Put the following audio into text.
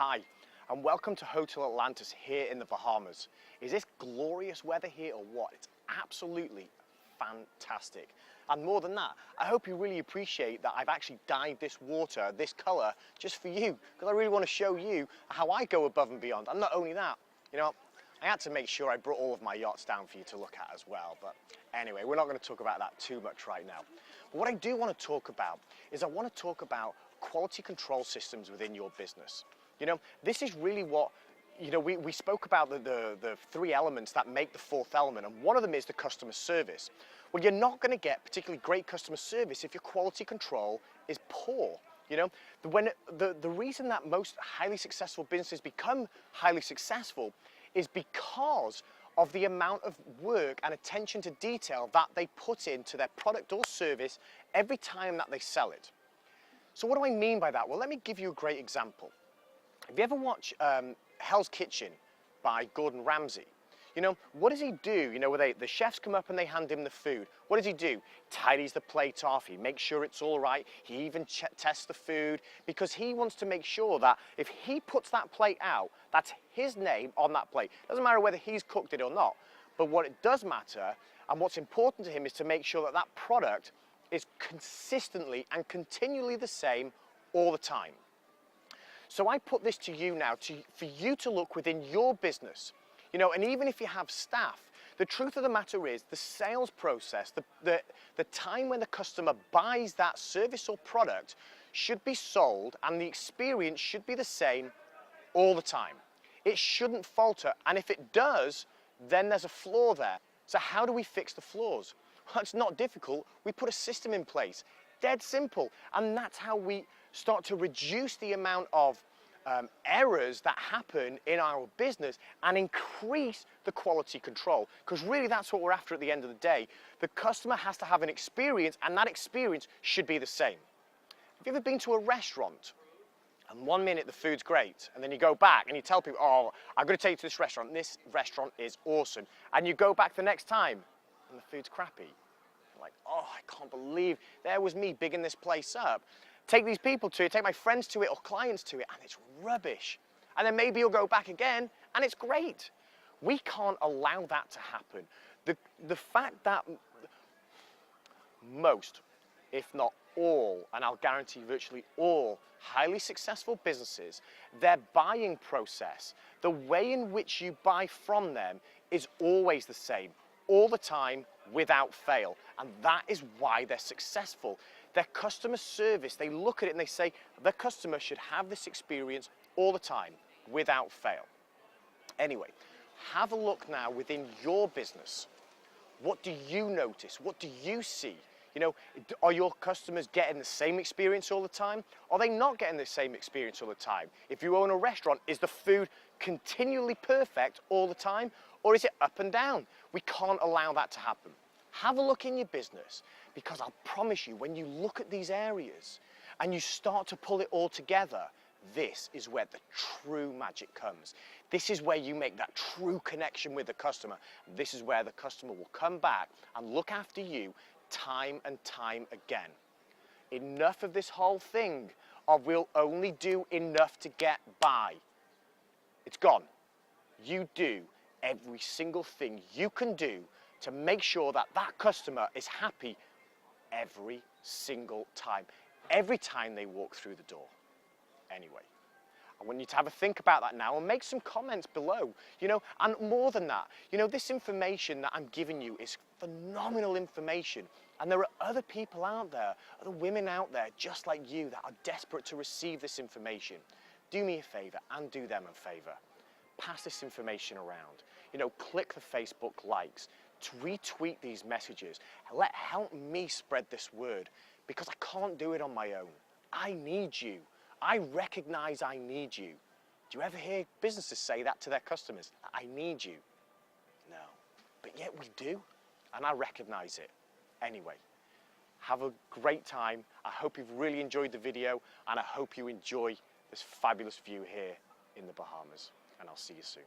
Hi, and welcome to Hotel Atlantis here in the Bahamas. Is this glorious weather here or what? It's absolutely fantastic. And more than that, I hope you really appreciate that I've actually dyed this water, this colour, just for you, because I really want to show you how I go above and beyond. And not only that, you know, I had to make sure I brought all of my yachts down for you to look at as well. But anyway, we're not going to talk about that too much right now. But what I do want to talk about is I want to talk about quality control systems within your business. You know, this is really what, you know, we spoke about the three elements that make the fourth element, and one of them is the customer service. Well, you're not going to get particularly great customer service if your quality control is poor. You know, the reason that most highly successful businesses become highly successful is because of the amount of work and attention to detail that they put into their product or service every time that they sell it. So what do I mean by that? Well, let me give you a great example. If you ever watch Hell's Kitchen by Gordon Ramsay, you know, what does he do? You know, where the chefs come up and they hand him the food. What does he do? Tidies the plate off, he makes sure it's all right, he even tests the food, because he wants to make sure that if he puts that plate out, that's his name on that plate. Doesn't matter whether he's cooked it or not, but what it does matter, and what's important to him, is to make sure that that product is consistently and continually the same all the time. So I put this to you now, for you to look within your business, you know, and even if you have staff, the truth of the matter is the sales process, the time when the customer buys that service or product should be sold, and the experience should be the same all the time. It shouldn't falter, and if it does, then there's a flaw there. So how do we fix the flaws? Well, it's not difficult. We put a system in place, dead simple, and that's how we start to reduce the amount of errors that happen in our business and increase the quality control, because really that's what we're after at the end of the day. The customer has to have an experience, and that experience should be the same. Have you ever been to a restaurant and 1 minute the food's great, and then you go back and you tell people, oh, I'm going to take you to this restaurant is awesome, and you go back the next time and the food's crappy? You're like, oh, I can't believe there was me bigging this place up. Take these people to it, take my friends to it or clients to it, and it's rubbish. And then maybe you'll go back again and it's great. We can't allow that to happen. The fact that most, if not all, and I'll guarantee virtually all, highly successful businesses, their buying process, the way in which you buy from them, is always the same, all the time, without fail. And that is why they're successful. Their customer service, they look at it and they say, the customer should have this experience all the time, without fail. Anyway, have a look now within your business. What do you notice? What do you see? You know, are your customers getting the same experience all the time? Are they not getting the same experience all the time? If you own a restaurant, is the food continually perfect all the time? Or is it up and down? We can't allow that to happen. Have a look in your business, because I'll promise you, when you look at these areas and you start to pull it all together, this is where the true magic comes. This is where you make that true connection with the customer. This is where the customer will come back and look after you time and time again. Enough of this whole thing of we'll only do enough to get by. It's gone. You do every single thing you can do to make sure that that customer is happy every single time they walk through the door. Anyway, I want you to have a think about that now and make some comments below, you know, and more than that, you know, this information that I'm giving you is phenomenal information, and there are other people out there, other women out there just like you, that are desperate to receive this information. Do me a favor and do them a favor. Pass this information around. You know, click the Facebook likes, to retweet these messages, help me spread this word, because I can't do it on my own. I need you. I recognize I need you. Do you ever hear businesses say that to their customers? I need you. No, but yet we do, and I recognize it. Anyway, have a great time. I hope you've really enjoyed the video, and I hope you enjoy this fabulous view here in the Bahamas, and I'll see you soon.